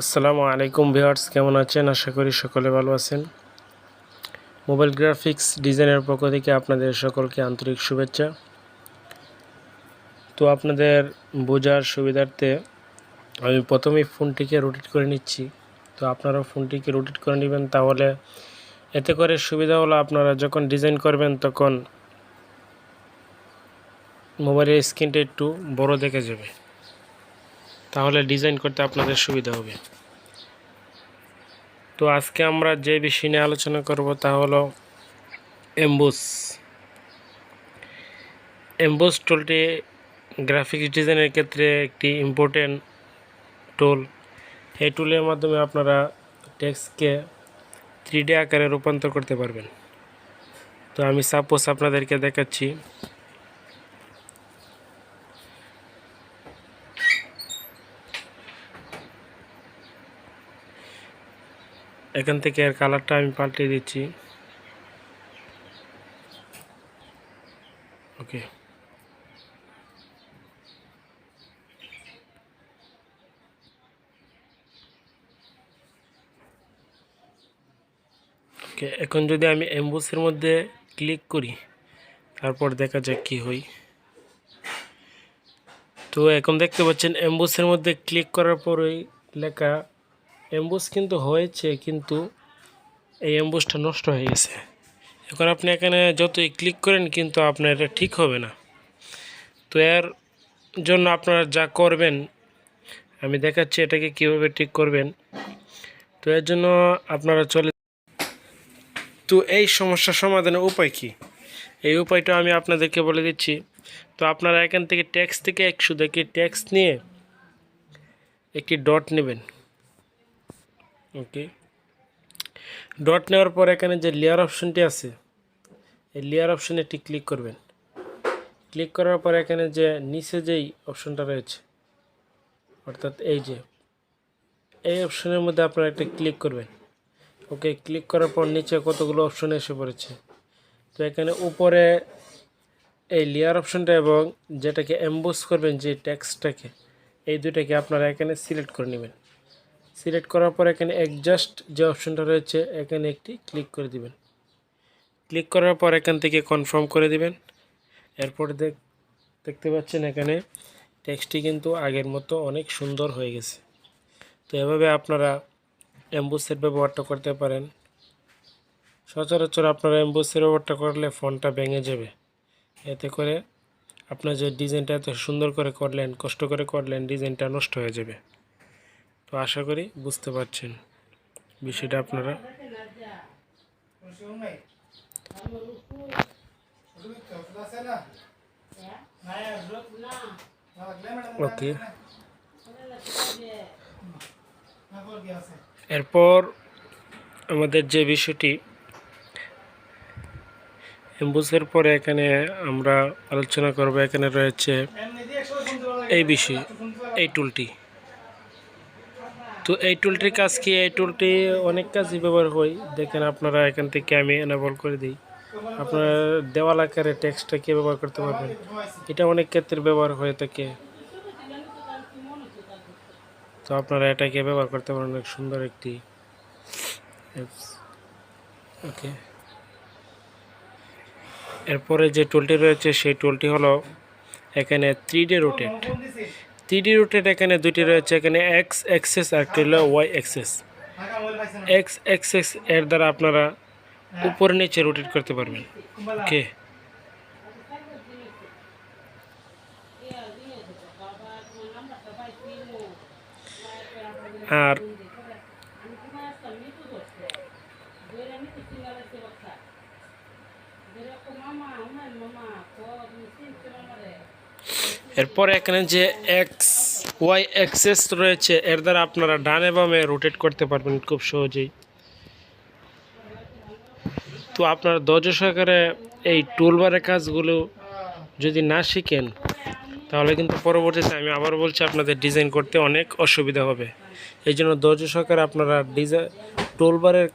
আসসালামু আলাইকুম ভিউয়ার্স, কেমন আছেন? আশা করি সকলে ভালো আছেন। মোবাইল গ্রাফিক্স ডিজাইনের পক্ষ থেকে আপনাদের সকলকে আন্তরিক শুভেচ্ছা। তো আপনাদের বোঝার সুবিধার্থে আমি প্রথমেই ফোনটিকে রোটেট করে নিচ্ছি। তো আপনারাও ফোনটিকে রোটেট করে নেবেন, তাহলে এতে করে সুবিধা হলো আপনারা যখন ডিজাইন করবেন তখন মোবাইলের স্ক্রিনটা একটু বড় দেখে যাবে, তাহলে ডিজাইন করতে আপনাদের সুবিধা হবে। তো আজকে আমরা যে বিষয় নিয়ে আলোচনা করব তা হলো এমবোস টুলটি গ্রাফিক্স ডিজাইনের ক্ষেত্রে একটি ইম্পর্টেন্ট টুল। এই টুলের মাধ্যমে আপনারা টেক্সটকে 3D আকারে রূপান্তর করতে পারবেন। তো আমি সাপোজ আপনাদেরকে দেখাচ্ছি। এখান থেকে এর কালারটা আমি পাল্টে দিচ্ছি। ওকে, এখন যদি আমি এমবোসের মধ্যে ক্লিক করি, তারপর দেখা যাক কি হয়। তো এখন দেখতে পাচ্ছেন এমবোসের মধ্যে ক্লিক করার পরই লেখা এমবোস কিন্তু হয়েছে, কিন্তু এই এমবোসটা নষ্ট হয়ে গেছে। এখন আপনি এখানে যতই ক্লিক করেন কিন্তু আপনার এটা ঠিক হবে না। তো এর জন্য আপনারা যা করবেন আমি দেখাচ্ছি এটাকে কিভাবে ঠিক করবেন। তো এর জন্য আপনারা তো এই সমস্যার সমাধানের উপায় কি, এই উপায়টা আমি আপনাদেরকে বলে দিচ্ছি। তো আপনারা এখান থেকে টেক্সট থেকে শুধু একটি টেক্সট নিয়ে একটি ডট নেবেন। ওকে, ডট নেওয়ার পর এখানে যে লেয়ার অপশনটি আছে, এই লেয়ার অপশনে একটি ক্লিক করবেন। ক্লিক করার পর এখানে যে নিচে যেই অপশনটা রয়েছে, অর্থাৎ এই অপশনের মধ্যে আপনারা একটা ক্লিক করবেন। ওকে, ক্লিক করার পর নিচে কতগুলো অপশন এসে পড়েছে। তো এখানে উপরে এই লেয়ার অপশনটা এবং যেটাকে এমবোস করবেন যে টেক্সটটাকে, এই দুটাকে আপনারা এখানে সিলেক্ট করে নেবেন। সিলেক্ট করার পর এখানে অ্যাডজাস্ট যে অপশনটা রয়েছে এখানে একটি ক্লিক করে দিবেন। ক্লিক করার পর এখান থেকে কনফার্ম করে দিবেন। এরপর দেখতে পাচ্ছেন এখানে টেক্সটটি কিন্তু আগের মতো অনেক সুন্দর হয়ে গেছে। তো এভাবে আপনারা এমবোসের ব্যবহারটা করতে পারেন। সচরাচর আপনারা এমবোসের ব্যবহারটা করলে ফন্টটা ভেঙে যাবে, এতে করে আপনার যে ডিজাইনটা এত সুন্দর করে করলেন, কষ্ট করে করলেন, ডিজাইনটা নষ্ট হয়ে যাবে। তো আশা করি বুঝতে পারছেন বিষয়টা আপনারা। ওকে, এরপর আমাদের যে বিষয়টি এমবোসের পরে এখানে আমরা আলোচনা করব, এখানে রয়েছে এই বিষয়, এই টুলটি। তো এই টুলটির কাজ কি? এই টুলটি অনেক কাজই ব্যবহার হয়। দেখেন আপনারা এখান থেকে আমি এনেবল করে দিই। আপনারা দেওয়াল আকারে টেক্সটটাকে ব্যবহার করতে পারবেন, এটা অনেক ক্ষেত্রে ব্যবহার হয়ে থাকে। তো আপনারা এটাকে ব্যবহার করতে পারেন, অনেক সুন্দর একটি অ্যাপস। ওকে, এরপরে যে টুলটি রয়েছে সেই টুলটি হলো এখানে 3D রোটেট। এখানে দুটি রয়েছে, এখানে এক্স অ্যাক্সেস আর একটি হলো ওয়াই অ্যাক্সেস। এক্স অ্যাক্সেস এর দ্বারা আপনারা উপরে নিচে রোটেট করতে পারবেন। ওকে, আর এরপরে এখানে যে এক্স ওয়াই অ্যাক্সেস রয়েছে এর দ্বারা আপনারা ডানে বামে রোটেট করতে পারবেন খুব সহজেই। তো আপনারা ধৈর্য সহকারে এই টুলবারের কাজগুলো যদি না শিখেন, তাহলে কিন্তু পরবর্তীতে আমি আবার বলছি আপনাদের ডিজাইন করতে অনেক অসুবিধা হবে। এই জন্য ধৈর্য সহকারে আপনারা টুলবারের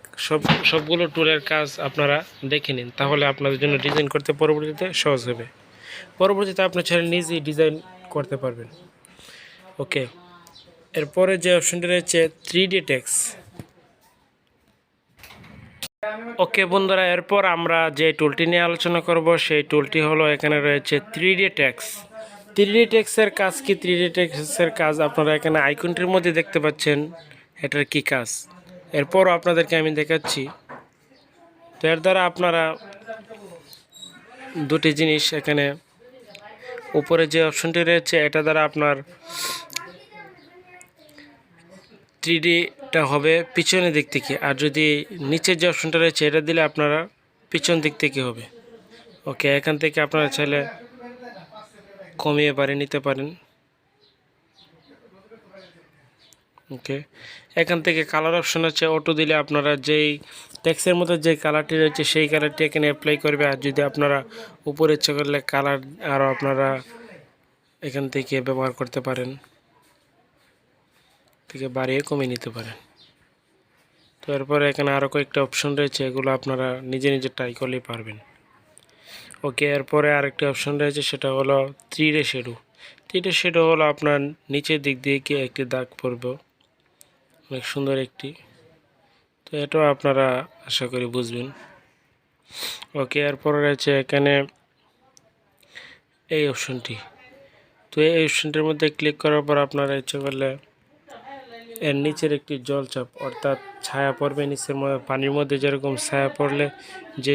সবগুলো টুলের কাজ আপনারা দেখে নিন, তাহলে আপনাদের জন্য ডিজাইন করতে পরবর্তীতে সহজ হবে। পরবর্তীতে আপনি ছেড়ে নিজেই ডিজাইন করতে পারবেন। ওকে, এরপরে যে অপশনটি রয়েছে 3D টেক্সট। ওকে বন্ধুরা, এরপর আমরা যে টুলটি নিয়ে আলোচনা করব সেই টুলটি হলো এখানে রয়েছে 3D টেক্সট। 3D টেক্সটের কাজ কি? 3D টেক্সটের কাজ আপনারা এখানে আইকনটির মধ্যে দেখতে পাচ্ছেন এটার কি কাজ, এরপরও আপনাদেরকে আমি দেখাচ্ছি। তো এর দ্বারা আপনারা দুটি জিনিস, এখানে উপরে যে অপশনটি রয়েছে এটা দ্বারা আপনার 3Dটা হবে পিছনের দিক থেকে, আর যদি নিচের যে অপশনটা রয়েছে এটা দিলে আপনারা পিছন দিক থেকে হবে। ওকে, এখান থেকে আপনারা চাইলে কমিয়ে বাড়িয়ে নিতে পারেন। ওকে, এখান থেকে কালার অপশন আছে, অটো দিলে আপনারা যেই টেক্সটের মধ্যে যে কালারটি রয়েছে সেই কালারটি এখানে অ্যাপ্লাই করবে। আর যদি আপনারা উপরে ইচ্ছা করলে কালার আরও আপনারা এখান থেকে ব্যবহার করতে পারেন, থেকে বাড়িয়ে কমিয়ে নিতে পারেন। তো এরপরে এখানে আরও কয়েকটা অপশন রয়েছে, এগুলো আপনারা নিজে নিজে ট্রাই করলেই পারবেন। ওকে, এরপরে আরেকটি অপশন রয়েছে, সেটা হলো 3D শ্যাডো। 3D শ্যাডো হলো আপনার নিচের দিক দিয়ে কি একটি দাগ পড়বে, অনেক সুন্দর একটি। তো এটাও আপনারা আশা করি বুঝবেন। ওকে, এরপরে রয়েছে এখানে এই অপশনটি। তো এই অপশনটির মধ্যে ক্লিক করার পর আপনারা ইচ্ছে করলে এর নিচের একটি জলচাপ অর্থাৎ ছায়া পড়বে নিচের মধ্যে, পানির মধ্যে যেরকম ছায়া পড়লে যে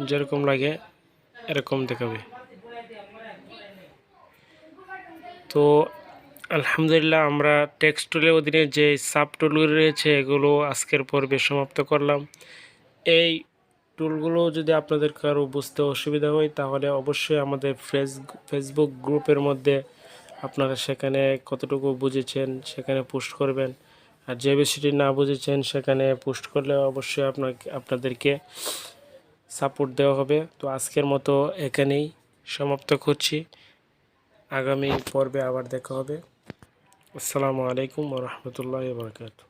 যেরকম লাগে এরকম দেখাবে। তো আলহামদুলিল্লাহ, আমরা টেক্সট টুলের অধীনে যে সাব টুলগুলো রয়েছে এগুলো আজকের পর্বে সমাপ্ত করলাম। এই টুলগুলো যদি আপনাদের কারো বুঝতে অসুবিধা হয় তাহলে অবশ্যই আমাদের ফেসবুক গ্রুপের মধ্যে আপনারা সেখানে কতটুকু বুঝেছেন সেখানে পোস্ট করবেন, আর যে বিষয়টি না বুঝেছেন সেখানে পোস্ট করলে অবশ্যই আপনাদেরকে সাপোর্ট দেওয়া হবে। তো আজকের মতো এখানেই সমাপ্ত করছি, আগামী পর্বে আবার দেখা হবে। আসসালামু আলাইকুম ওয়া রাহমাতুল্লাহি ওয়া বারাকাতুহু।